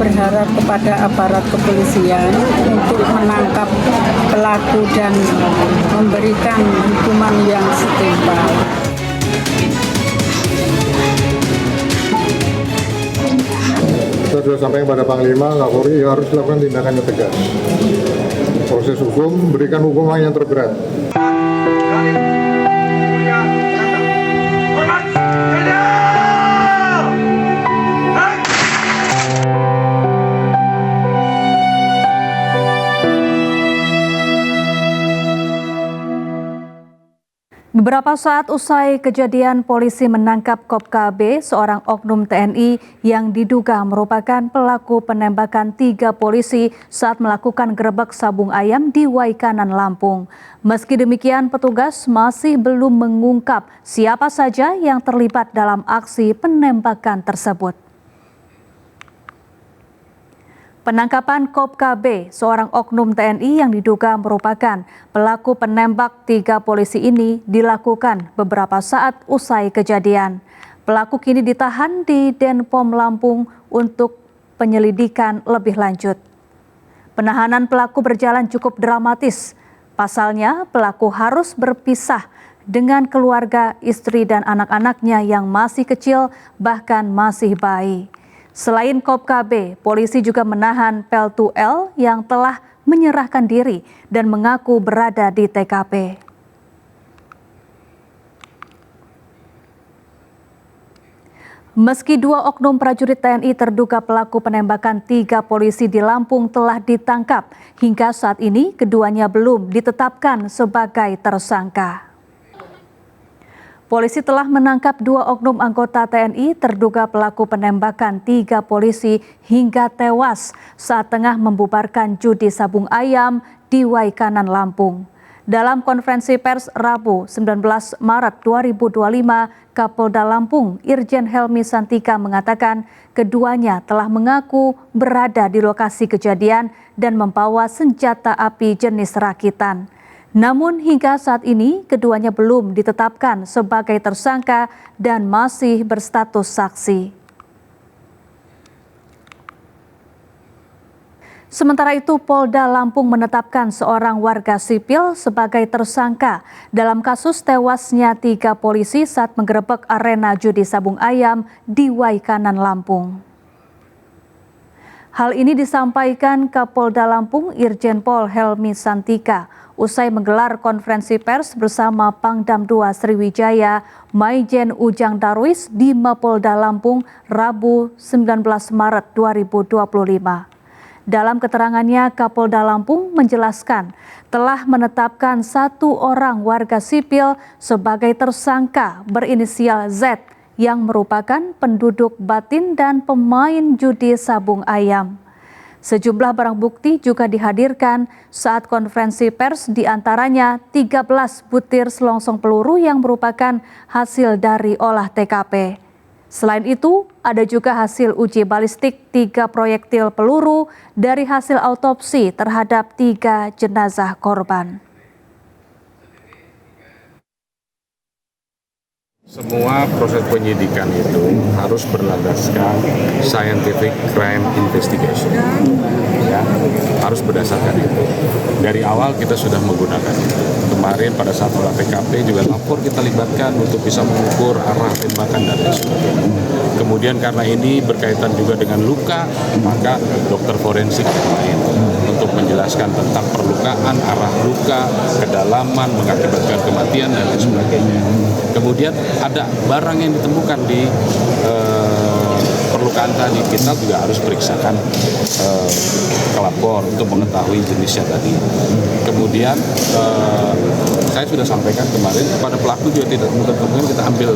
berharap kepada aparat kepolisian untuk menangkap pelaku dan memberikan hukuman yang setimpal. Kita sudah sampaikan kepada Panglima, Kapolri harus dilakukan tindakan yang tegas. Proses hukum, berikan hukuman yang terberat. Beberapa saat usai kejadian, polisi menangkap Kopka B, seorang oknum TNI yang diduga merupakan pelaku penembakan 3 polisi saat melakukan gerebek sabung ayam di Waikanan, Lampung. Meski demikian, petugas masih belum mengungkap siapa saja yang terlibat dalam aksi penembakan tersebut. Penangkapan Kopka B, seorang oknum TNI yang diduga merupakan pelaku penembak 3 polisi ini dilakukan beberapa saat usai kejadian. Pelaku kini ditahan di Denpom Lampung untuk penyelidikan lebih lanjut. Penahanan pelaku berjalan cukup dramatis. Pasalnya, pelaku harus berpisah dengan keluarga, istri dan anak-anaknya yang masih kecil bahkan masih bayi. Selain Kopka B, polisi juga menahan Peltu L yang telah menyerahkan diri dan mengaku berada di TKP. Meski 2 oknum prajurit TNI terduga pelaku penembakan 3 polisi di Lampung telah ditangkap, hingga saat ini keduanya belum ditetapkan sebagai tersangka. Polisi telah menangkap 2 oknum anggota TNI terduga pelaku penembakan 3 polisi hingga tewas saat tengah membubarkan judi sabung ayam di Waikanan, Lampung. Dalam konferensi pers Rabu 19 Maret 2025, Kapolda Lampung Irjen Helmi Santika mengatakan keduanya telah mengaku berada di lokasi kejadian dan membawa senjata api jenis rakitan. Namun hingga saat ini keduanya belum ditetapkan sebagai tersangka dan masih berstatus saksi. Sementara itu, Polda Lampung menetapkan seorang warga sipil sebagai tersangka dalam kasus tewasnya 3 polisi saat menggerebek arena judi sabung ayam di Waikanan, Lampung. Hal ini disampaikan Kapolda Lampung Irjen Pol Helmi Santika usai menggelar konferensi pers bersama Pangdam II Sriwijaya Maijen Ujang Darwis di Mapolda Lampung Rabu 19 Maret 2025. Dalam keterangannya, Kapolda Lampung menjelaskan telah menetapkan 1 orang warga sipil sebagai tersangka berinisial Z yang merupakan penduduk Batin dan pemain judi sabung ayam. Sejumlah barang bukti juga dihadirkan saat konferensi pers, diantaranya 13 butir selongsong peluru yang merupakan hasil dari olah TKP. Selain itu, ada juga hasil uji balistik 3 proyektil peluru dari hasil autopsi terhadap 3 jenazah korban. Semua proses penyidikan itu harus berlandaskan scientific crime investigation, ya, harus berdasarkan itu. Dari awal kita sudah menggunakan itu. Kemarin pada saat olah TKP juga lapor kita libatkan untuk bisa mengukur arah tembakan dan lain sebagainya. Kemudian karena ini berkaitan juga dengan luka, maka dokter forensik lain untuk menjelaskan tentang perlukaan, arah luka, kedalaman, mengakibatkan kematian dan lain sebagainya. Kemudian ada barang yang ditemukan di perlukaan tadi, kita juga harus periksakan ke lapor untuk mengetahui jenisnya tadi. Kemudian saya sudah sampaikan kemarin kepada pelaku juga tidak mungkin kita ambil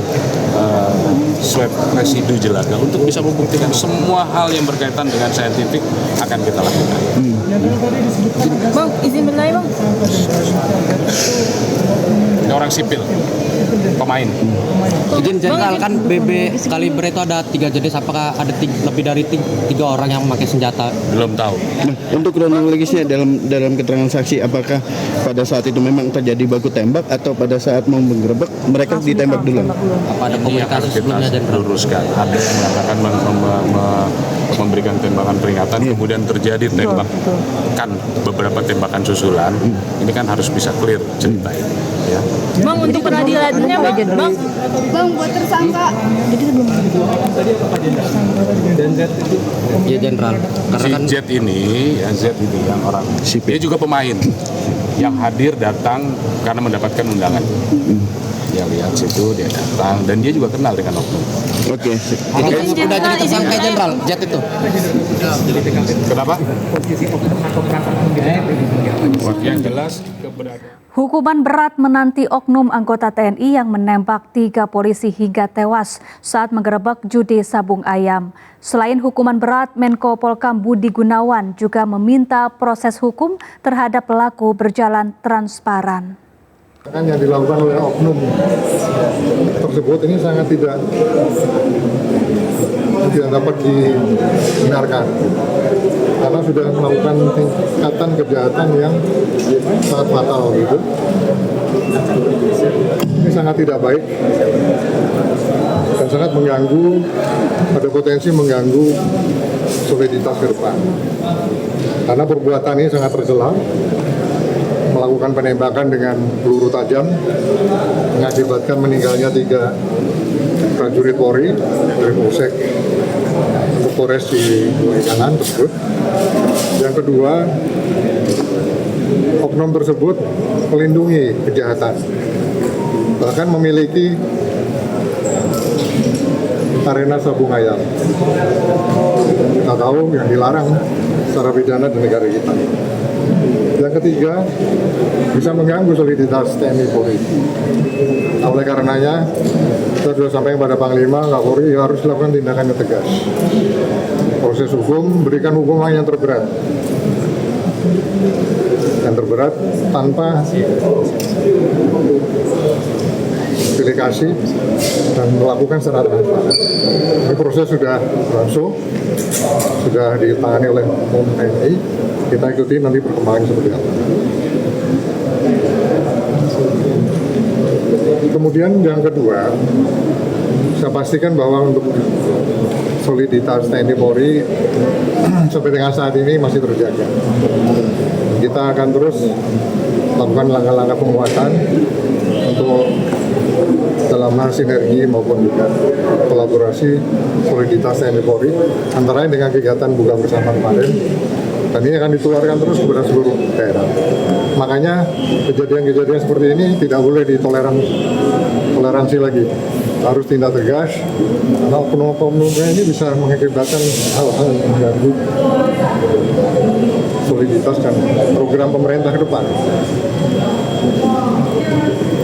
swab residu jelaga untuk bisa membuktikan semua hal yang berkaitan dengan saintifik akan kita lakukan. Bang, izin bertanya bang. Orang sipil, pemain. Izin Jenderal, kan BB kaliber itu ada 3 jenis, apakah ada lebih dari 3 orang yang memakai senjata? Belum tahu. Nah, untuk kronologisnya dalam keterangan saksi, apakah pada saat itu memang terjadi baku tembak atau pada saat mau menggerebek mereka ditembak dulu? Apa ada Ini yang komunikasi harus kita sebelumnya, Jenderal? luruskan. Ada yang mengatakan memberikan tembakan peringatan, kemudian terjadi tembakan, beberapa tembakan susulan. Ini kan harus bisa clear ceritanya. Ya. Bang, untuk peradilannya Bang buat tersangka. Iya Jenderal, karena Si kan Z ini yang orang dia juga pemain yang hadir datang karena mendapatkan undangan. Dia lihat situ, dia datang, dan dia juga kenal dengan oknum. Oke. jadi sudah jadi tersangka Jenderal, Jet itu. Kenapa? Yang jelas keberadaan. Hukuman berat menanti oknum anggota TNI yang menembak 3 polisi hingga tewas saat menggerebek judi sabung ayam. Selain hukuman berat, Menko Polkam Budi Gunawan juga meminta proses hukum terhadap pelaku berjalan transparan. Yang dilakukan oleh oknum tersebut ini sangat tidak dapat dibenarkan karena sudah melakukan tingkatan kejahatan yang sangat fatal gitu. Ini sangat tidak baik dan sangat mengganggu, ada potensi mengganggu soliditas ke depan karena perbuatan ini sangat tercela, melakukan penembakan dengan peluru tajam mengakibatkan meninggalnya 3 prajurit Polri dari Polsek Polres di Kanan tersebut. Yang kedua, oknum tersebut melindungi kejahatan, bahkan memiliki arena sabung ayam. Kita tahu yang dilarang secara pidana di negara kita. Yang ketiga, bisa mengganggu soliditas TNI Polri. Nah, oleh karenanya, kita sudah sampaikan pada Panglima, Kapolri harus lakukan tindakan yang tegas. Proses hukum, berikan hukuman yang terberat. Yang terberat tanpa pilih kasih dan melakukan secara transparan. Ini proses sudah berlangsung, sudah ditangani oleh TNI. Kita ikuti nanti perkembangan seperti apa. Kemudian yang kedua, saya pastikan bahwa untuk soliditas TNI Polri sampai dengan saat ini masih terjaga. Kita akan terus lakukan langkah-langkah penguatan untuk dalam hal sinergi maupun juga kolaborasi soliditas TNI Polri, antara lain dengan kegiatan buka bersama kemarin. Dan ini akan ditularkan terus kepada seluruh daerah. Makanya kejadian-kejadian seperti ini tidak boleh ditoleransi lagi. Harus tindak tegas, karena oknum-oknumnya ini bisa mengakibatkan hal-hal yang mengganggu soliditas dan program pemerintah ke depan.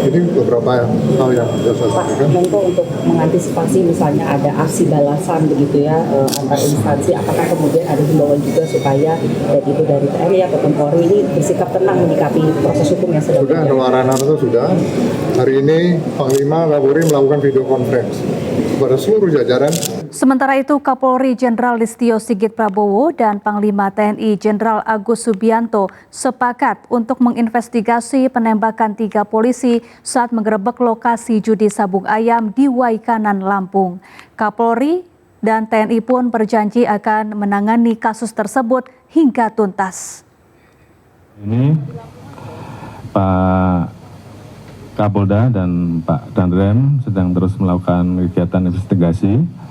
Ini beberapa hal yang bisa saya sampaikan. Menko, untuk mengantisipasi misalnya ada aksi balasan begitu ya antar instansi, apakah kemudian ada himbauan juga supaya baik itu dari TNI ataupun Polri ini bersikap tenang menyikapi proses hukum yang sedang Sudah, Nuarana itu sudah. Hari ini Panglima Kapolri melakukan video conference kepada seluruh jajaran. Sementara itu, Kapolri Jenderal Listio Sigit Prabowo dan Panglima TNI Jenderal Agus Subianto sepakat untuk menginvestigasi penembakan 3 polisi saat menggerebek lokasi judi sabung ayam di Waikanan, Lampung. Kapolri dan TNI pun berjanji akan menangani kasus tersebut hingga tuntas. Ini Pak Kapolda dan Pak Danrem sedang terus melakukan kegiatan investigasi.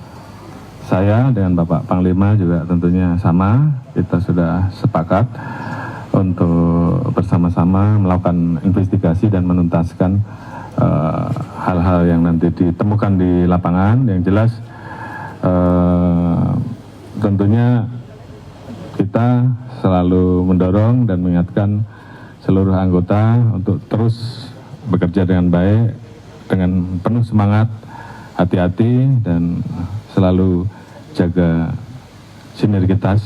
Saya dengan Bapak Panglima juga tentunya sama, kita sudah sepakat untuk bersama-sama melakukan investigasi dan menuntaskan hal-hal yang nanti ditemukan di lapangan. Yang jelas tentunya kita selalu mendorong dan mengingatkan seluruh anggota untuk terus bekerja dengan baik, dengan penuh semangat, hati-hati, dan selalu jaga sinergitas,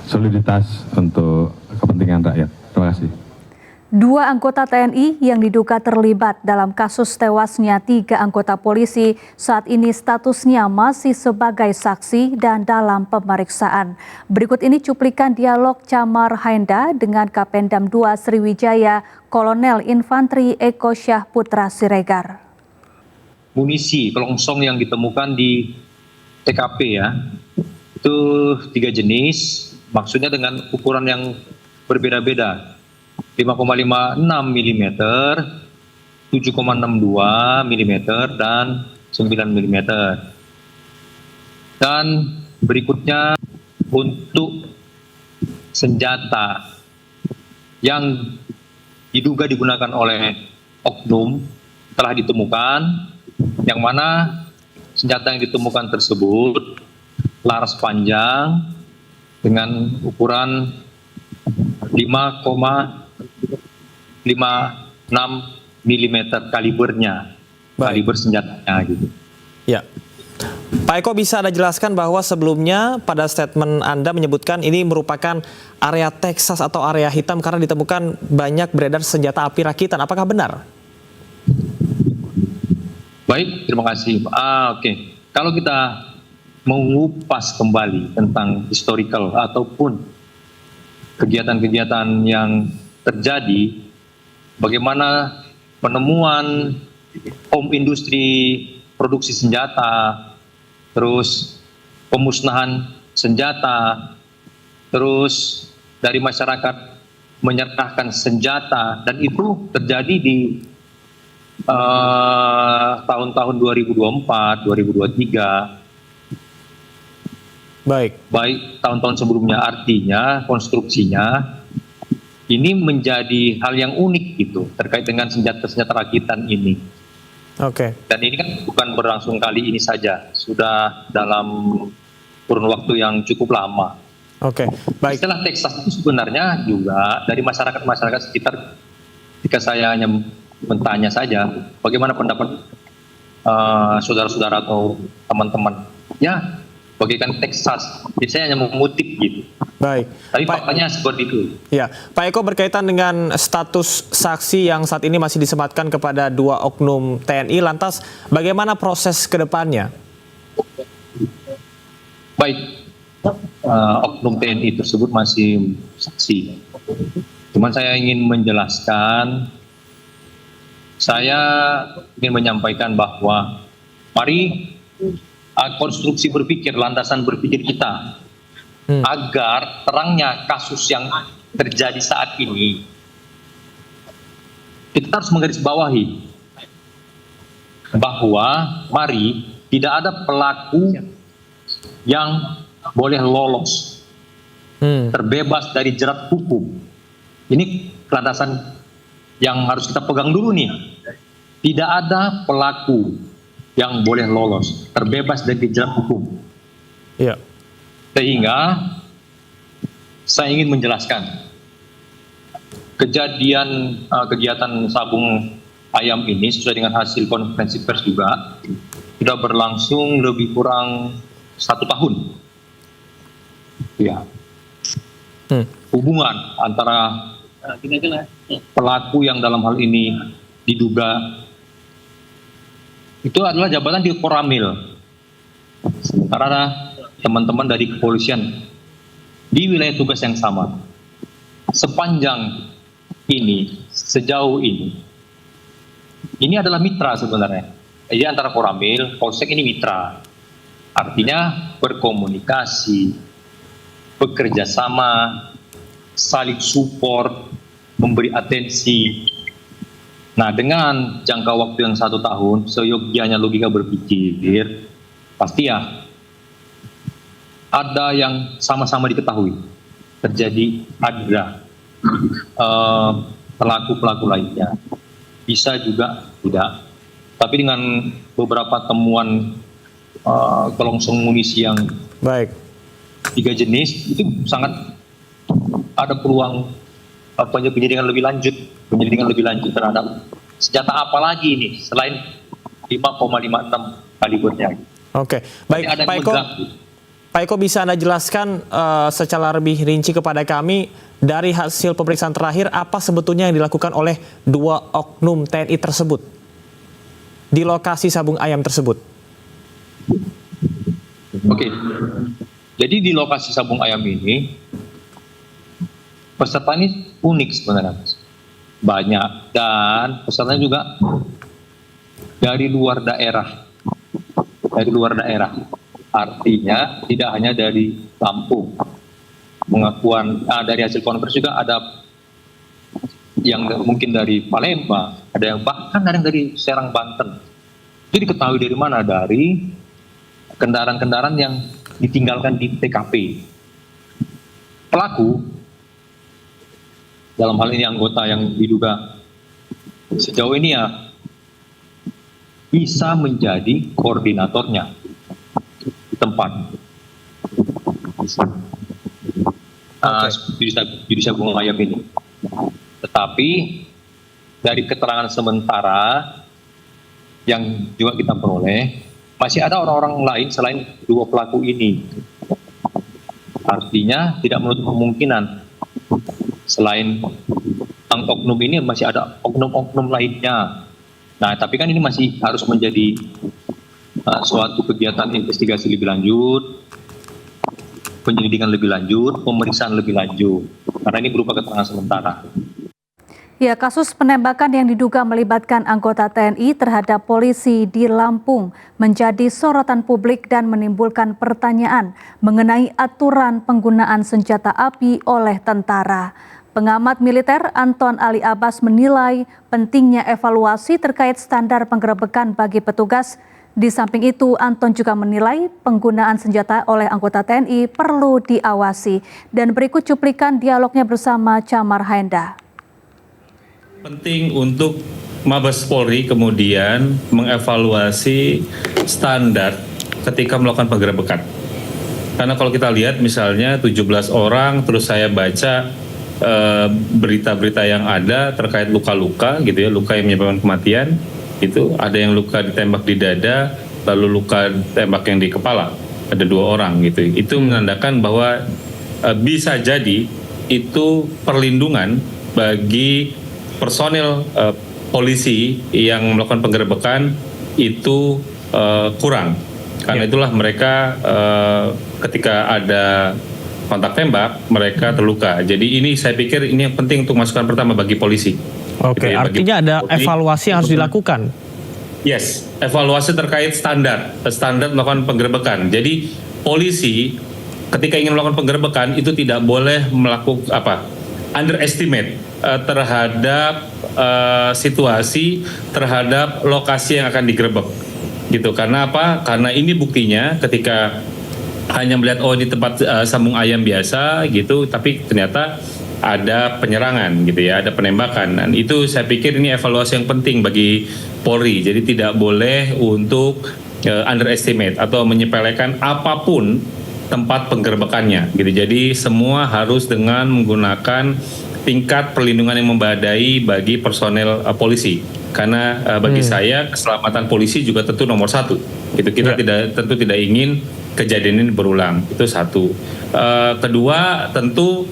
soliditas untuk kepentingan rakyat. Terima kasih. Dua anggota TNI yang diduga terlibat dalam kasus tewasnya 3 anggota polisi saat ini statusnya masih sebagai saksi dan dalam pemeriksaan. Berikut ini cuplikan dialog Camar Haenda dengan Kapendam 2 Sriwijaya, Kolonel Infantri Eko Syah Putra Siregar. Munisi kelongsong yang ditemukan di TKP ya, itu 3 jenis, maksudnya dengan ukuran yang berbeda-beda. 5,56 mm, 7,62 mm, dan 9 mm. Dan berikutnya untuk senjata yang diduga digunakan oleh oknum telah ditemukan, yang mana senjata yang ditemukan tersebut laras panjang dengan ukuran 5,56 mm kalibernya, kaliber senjatanya gitu. Ya, Pak Eko, bisa Anda jelaskan bahwa sebelumnya pada statement Anda menyebutkan ini merupakan area Texas atau area hitam karena ditemukan banyak beredar senjata api rakitan. Apakah benar? Baik, terima kasih. Oke. Kalau kita mengupas kembali tentang historical ataupun kegiatan-kegiatan yang terjadi, bagaimana penemuan industri produksi senjata, terus pemusnahan senjata, terus dari masyarakat menyerahkan senjata, dan itu terjadi di tahun-tahun 2024, 2023. Baik tahun-tahun sebelumnya, artinya konstruksinya ini menjadi hal yang unik gitu terkait dengan senjata-senjata rakitan ini. Oke. Dan ini kan bukan berlangsung kali ini saja, sudah dalam kurun waktu yang cukup lama. Oke, baik. Istilah Texas itu sebenarnya juga dari masyarakat sekitar, jika saya hanya bertanya saja, bagaimana pendapat saudara-saudara atau teman-teman? Ya, bagaikan Texas. Jadi saya hanya mengutip gitu. Baik. Tapi faktanya seperti itu. Ya, Pak Eko, berkaitan dengan status saksi yang saat ini masih disematkan kepada 2 oknum TNI, lantas bagaimana proses ke depannya? Baik, oknum TNI tersebut masih saksi. Cuman saya ingin menjelaskan, saya ingin menyampaikan bahwa mari konstruksi berpikir, landasan berpikir kita agar terangnya kasus yang terjadi saat ini, kita harus menggarisbawahi bahwa mari tidak ada pelaku yang boleh lolos, terbebas dari jerat hukum. Ini landasan yang harus kita pegang dulu nih. Tidak ada pelaku yang boleh lolos, terbebas dari jerat hukum. Ya. Sehingga saya ingin menjelaskan kegiatan sabung ayam ini sesuai dengan hasil konferensi pers juga sudah berlangsung lebih kurang 1 tahun. Ya. Hubungan antara pelaku yang dalam hal ini diduga itu adalah jabatan di Koramil, sementara teman-teman dari kepolisian di wilayah tugas yang sama. Sepanjang ini, sejauh ini adalah mitra sebenarnya. Jadi antara Koramil, Polsek ini mitra, artinya berkomunikasi, bekerja sama, saling support, memberi atensi. Nah, dengan jangka waktu yang 1 tahun, seyogyanya logika berpikir, pasti ya ada yang sama-sama diketahui terjadi, ada pelaku-pelaku lainnya, bisa juga tidak. Tapi dengan beberapa temuan kelongsong munisi yang 3 jenis, itu sangat ada peluang penyelidikan lebih lanjut terhadap senjata apa lagi ini selain 5,56 kalibernya. Oke, baik Pak Eko. Pak Eko, bisa Anda jelaskan secara lebih rinci kepada kami dari hasil pemeriksaan terakhir apa sebetulnya yang dilakukan oleh 2 oknum TNI tersebut di lokasi sabung ayam tersebut? Oke, jadi di lokasi sabung ayam ini peserta ini unik sebenarnya, banyak, dan pesertanya juga dari luar daerah, artinya tidak hanya dari Lampung. Pengakuan dari hasil konversi juga ada yang mungkin dari Palembang, ada yang bahkan ada yang dari Serang, Banten. Itu diketahui dari mana? Dari kendaraan-kendaraan yang ditinggalkan di TKP. Pelaku, dalam hal ini anggota yang diduga sejauh ini ya, bisa menjadi koordinatornya di tempat. Judi sabung ayam ini. Tetapi dari keterangan sementara yang juga kita peroleh, masih ada orang-orang lain selain 2 pelaku ini. Artinya tidak menutup kemungkinan selain oknum ini masih ada oknum-oknum lainnya. Nah, tapi kan ini masih harus menjadi suatu kegiatan investigasi lebih lanjut, penyelidikan lebih lanjut, pemeriksaan lebih lanjut, karena ini berupa keterangan sementara. Ya, kasus penembakan yang diduga melibatkan anggota TNI terhadap polisi di Lampung menjadi sorotan publik dan menimbulkan pertanyaan mengenai aturan penggunaan senjata api oleh tentara. Pengamat militer Anton Ali Abbas menilai pentingnya evaluasi terkait standar penggerebekan bagi petugas. Di samping itu, Anton juga menilai penggunaan senjata oleh anggota TNI perlu diawasi. Dan berikut cuplikan dialognya bersama Camar Haenda. Penting untuk Mabes Polri kemudian mengevaluasi standar ketika melakukan penggerebekan. Karena kalau kita lihat misalnya 17 orang, terus saya baca berita-berita yang ada terkait luka-luka gitu ya, luka yang menyebabkan kematian, itu ada yang luka ditembak di dada, lalu luka tembak yang di kepala, ada 2 orang gitu. Itu menandakan bahwa bisa jadi itu perlindungan bagi personil polisi yang melakukan penggerebekan itu kurang. Karena itulah mereka ketika ada kontak tembak, mereka terluka. Jadi ini saya pikir ini yang penting untuk masukan pertama bagi polisi. Oke, gitu ya, artinya ada evaluasi yang harus dilakukan. Yes, evaluasi terkait standar melakukan penggerebekan. Jadi polisi ketika ingin melakukan penggerebekan itu tidak boleh melakukan underestimate terhadap situasi, terhadap lokasi yang akan digerebek. Gitu. Karena apa? Karena ini buktinya ketika hanya melihat ini tempat sambung ayam biasa gitu, tapi ternyata ada penyerangan gitu ya, ada penembakan. Dan itu saya pikir ini evaluasi yang penting bagi Polri. Jadi tidak boleh untuk underestimate atau menyepelekan apapun tempat penggerebekannya gitu. Jadi semua harus dengan menggunakan tingkat perlindungan yang memadai bagi personel polisi. Karena bagi saya keselamatan polisi juga tentu nomor 1. Gitu. Kita tentu tidak ingin kejadian ini berulang. Itu satu. Kedua, tentu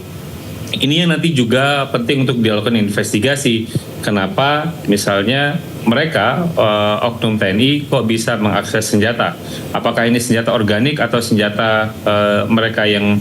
ini yang nanti juga penting untuk dilakukan investigasi. Kenapa misalnya mereka oknum TNI kok bisa mengakses senjata? Apakah ini senjata organik atau senjata mereka yang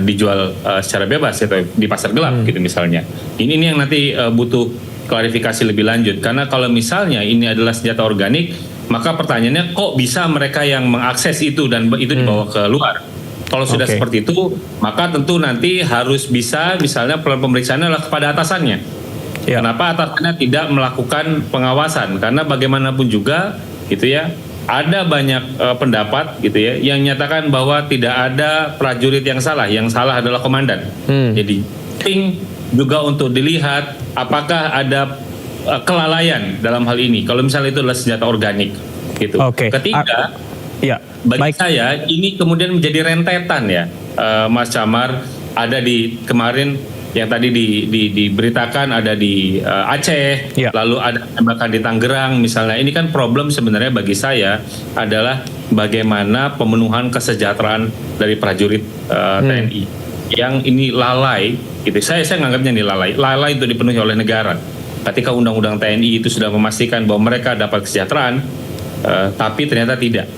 dijual secara bebas atau di pasar gelap gitu misalnya? Ini yang nanti butuh klarifikasi lebih lanjut. Karena kalau misalnya ini adalah senjata organik, maka pertanyaannya kok bisa mereka yang mengakses itu dan itu dibawa ke luar? Kalau sudah seperti itu, maka tentu nanti harus bisa misalnya pemeriksaannya adalah kepada atasannya. Kenapa atasannya tidak melakukan pengawasan? Karena bagaimanapun juga gitu ya, ada banyak pendapat gitu ya yang menyatakan bahwa tidak ada prajurit yang salah adalah komandan. Jadi penting juga untuk dilihat apakah ada kelalaian dalam hal ini. Kalau misalnya itu adalah senjata organik gitu. Ketiga, bagi saya ini kemudian menjadi rentetan ya, Mas Camar. Ada di kemarin yang tadi diberitakan ada di Aceh, lalu ada tembakan di Tangerang misalnya. Ini kan problem sebenarnya bagi saya adalah bagaimana pemenuhan kesejahteraan dari prajurit TNI yang ini lalai, gitu. Saya nganggapnya ini lalai untuk dipenuhi oleh negara. Ketika undang-undang TNI itu sudah memastikan bahwa mereka dapat kesejahteraan, tapi ternyata tidak.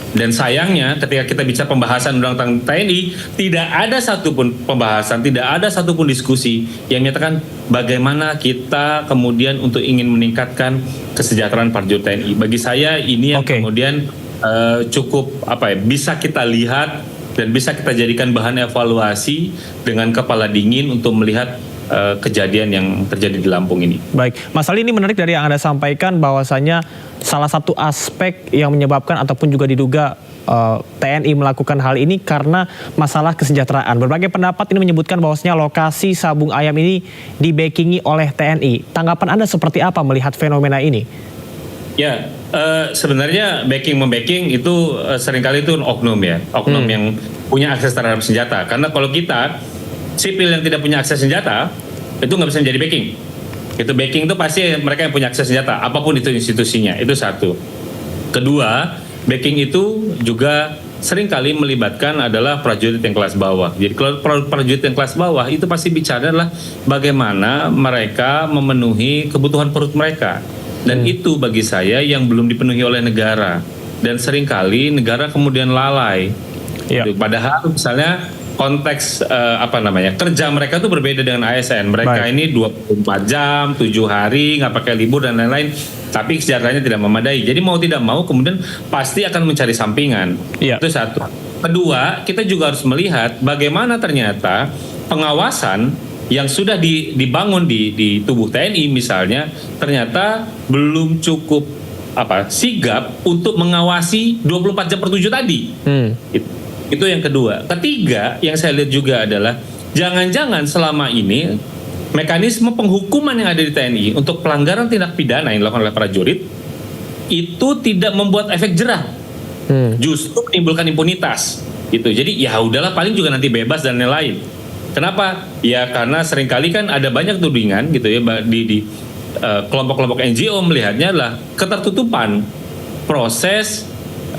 Dan sayangnya ketika kita bicara pembahasan undang-undang TNI, tidak ada satupun pembahasan, tidak ada satupun diskusi yang menyatakan bagaimana kita kemudian untuk ingin meningkatkan kesejahteraan prajurit TNI. Bagi saya ini yang kemudian cukup bisa kita lihat dan bisa kita jadikan bahan evaluasi dengan kepala dingin untuk melihat kejadian yang terjadi di Lampung ini. Baik, Mas Ali, ini menarik dari yang Anda sampaikan bahwasanya salah satu aspek yang menyebabkan ataupun juga diduga TNI melakukan hal ini karena masalah kesejahteraan. Berbagai pendapat ini menyebutkan bahwasanya lokasi sabung ayam ini dibackingi oleh TNI. Tanggapan Anda seperti apa melihat fenomena ini? Ya, sebenarnya backing-membacking itu seringkali itu oknum ya, oknum yang punya akses terhadap senjata. Karena kalau kita sipil yang tidak punya akses senjata itu nggak bisa menjadi backing. Itu backing itu pasti mereka yang punya akses senjata, apapun itu institusinya. Itu satu. Kedua, backing itu juga seringkali melibatkan adalah prajurit yang kelas bawah. Jadi kalau prajurit yang kelas bawah itu pasti bicara adalah bagaimana mereka memenuhi kebutuhan perut mereka. Dan itu bagi saya yang belum dipenuhi oleh negara. Dan seringkali negara kemudian lalai. Padahal misalnya konteks kerja mereka itu berbeda dengan ASN. Mereka ini 24 jam, 7 hari, nggak pakai libur dan lain-lain. Tapi kesejahteraannya tidak memadai. Jadi mau tidak mau kemudian pasti akan mencari sampingan. Itu satu. Kedua, kita juga harus melihat bagaimana ternyata pengawasan yang sudah dibangun di tubuh TNI misalnya ternyata belum cukup sigap untuk mengawasi 24 jam per 7 tadi. Itu yang kedua. Ketiga, yang saya lihat juga adalah jangan-jangan selama ini mekanisme penghukuman yang ada di TNI untuk pelanggaran tindak pidana yang dilakukan oleh prajurit itu tidak membuat efek jerah, justru menimbulkan impunitas. Gitu. Jadi ya udahlah paling juga nanti bebas dan lain-lain. Kenapa? Ya karena seringkali kan ada banyak tudingan gitu ya di kelompok-kelompok NGO melihatnya adalah ketertutupan proses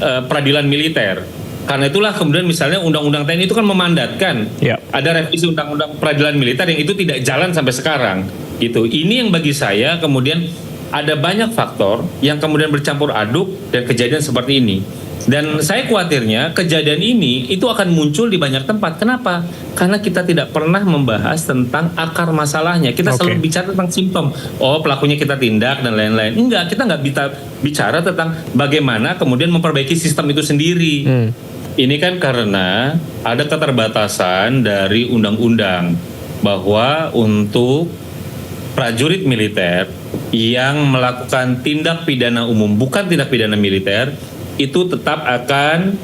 peradilan militer. Karena itulah kemudian misalnya undang-undang TNI itu kan memandatkan ada revisi undang-undang peradilan militer yang itu tidak jalan sampai sekarang gitu. Ini yang bagi saya kemudian ada banyak faktor yang kemudian bercampur aduk dan kejadian seperti ini. Dan saya khawatirnya kejadian ini itu akan muncul di banyak tempat. Kenapa? Karena kita tidak pernah membahas tentang akar masalahnya. Kita selalu bicara tentang simptom. Oh, pelakunya kita tindak dan lain-lain. Enggak, kita nggak bicara tentang bagaimana kemudian memperbaiki sistem itu sendiri. Ini kan karena ada keterbatasan dari undang-undang bahwa untuk prajurit militer yang melakukan tindak pidana umum bukan tindak pidana militer itu tetap akan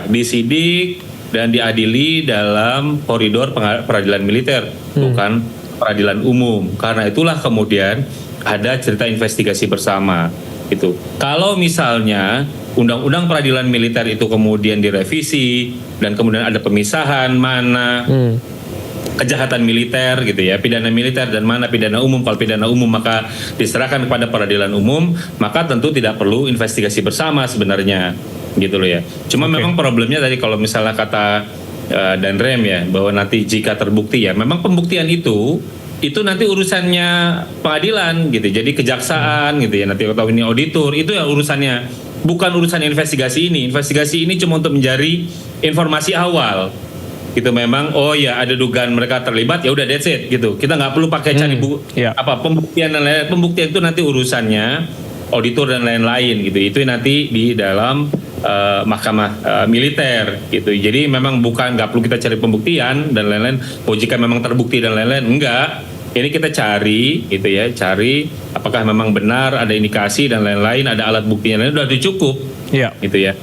disidik dan diadili dalam koridor peradilan militer bukan peradilan umum. Karena itulah kemudian ada cerita investigasi bersama itu. Kalau misalnya undang-undang peradilan militer itu kemudian direvisi dan kemudian ada pemisahan mana kejahatan militer gitu ya, pidana militer dan mana pidana umum. Kalau pidana umum maka diserahkan kepada peradilan umum, maka tentu tidak perlu investigasi bersama sebenarnya gitu loh ya. Cuma memang problemnya tadi kalau misalnya kata Dan Rem ya, bahwa nanti jika terbukti ya, memang pembuktian itu nanti urusannya pengadilan gitu. Jadi kejaksaan gitu ya, nanti atau ini auditor itu ya urusannya, bukan urusan investigasi ini. Investigasi ini cuma untuk mencari informasi awal. Gitu memang ya ada dugaan mereka terlibat, ya udah that's it gitu. Kita nggak perlu pakai cari pembuktian dan lain-lain. Pembuktian itu nanti urusannya auditor dan lain-lain gitu. Itu nanti di dalam mahkamah militer gitu. Jadi memang nggak perlu kita cari pembuktian dan lain-lain. Oh jika memang terbukti dan lain-lain, enggak. Ini kita cari gitu ya, cari apakah memang benar ada indikasi dan lain-lain, ada alat bukti yang lain, udah cukup gitu ya.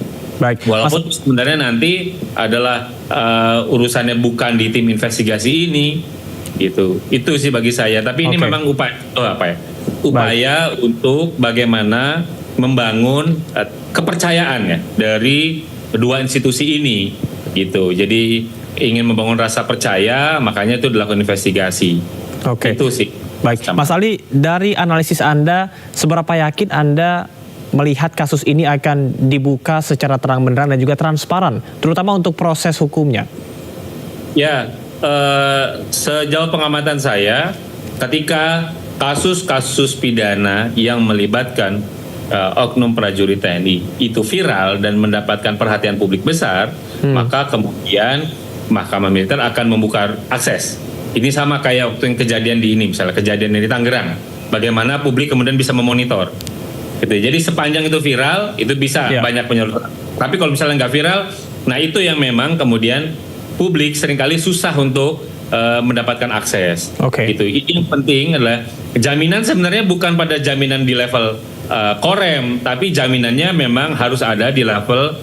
Baik. Walaupun sebenarnya nanti adalah urusannya bukan di tim investigasi ini gitu. Itu sih bagi saya. Tapi ini memang upaya untuk bagaimana membangun kepercayaan ya dari kedua institusi ini gitu. Jadi ingin membangun rasa percaya, makanya itu dilakukan investigasi. Oke. Itu sih. Baik, Mas Ali, dari analisis Anda, seberapa yakin Anda melihat kasus ini akan dibuka secara terang benderang dan juga transparan, terutama untuk proses hukumnya? Ya, sejauh pengamatan saya, ketika kasus-kasus pidana yang melibatkan oknum prajurit TNI itu viral dan mendapatkan perhatian publik besar, maka kemudian Mahkamah Militer akan membuka akses. Ini sama kayak waktu yang kejadian di ini, misalnya kejadian di Tangerang. Bagaimana publik kemudian bisa memonitor. Gitu. Jadi sepanjang itu viral, itu bisa banyak penyeluruhan. Tapi kalau misalnya nggak viral, nah itu yang memang kemudian publik seringkali susah untuk mendapatkan akses. Gitu. Yang penting adalah jaminan sebenarnya bukan pada jaminan di level Korem, tapi jaminannya memang harus ada di level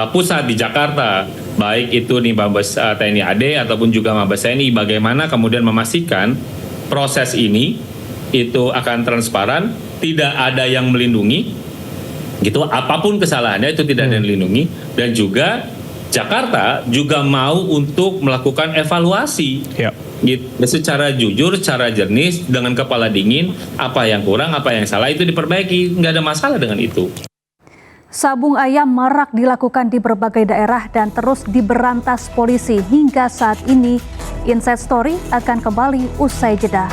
pusat di Jakarta, baik itu di Mabes TNI AD ataupun juga Mabes TNI. Bagaimana kemudian memastikan proses ini itu akan transparan, tidak ada yang melindungi, gitu. Apapun kesalahannya itu tidak ada yang melindungi, dan juga Jakarta juga mau untuk melakukan evaluasi. Gitu, secara jujur, secara jernih, dengan kepala dingin, apa yang kurang, apa yang salah itu diperbaiki, nggak ada masalah dengan itu. Sabung ayam marak dilakukan di berbagai daerah dan terus diberantas polisi hingga saat ini. Inside Story akan kembali usai jeda.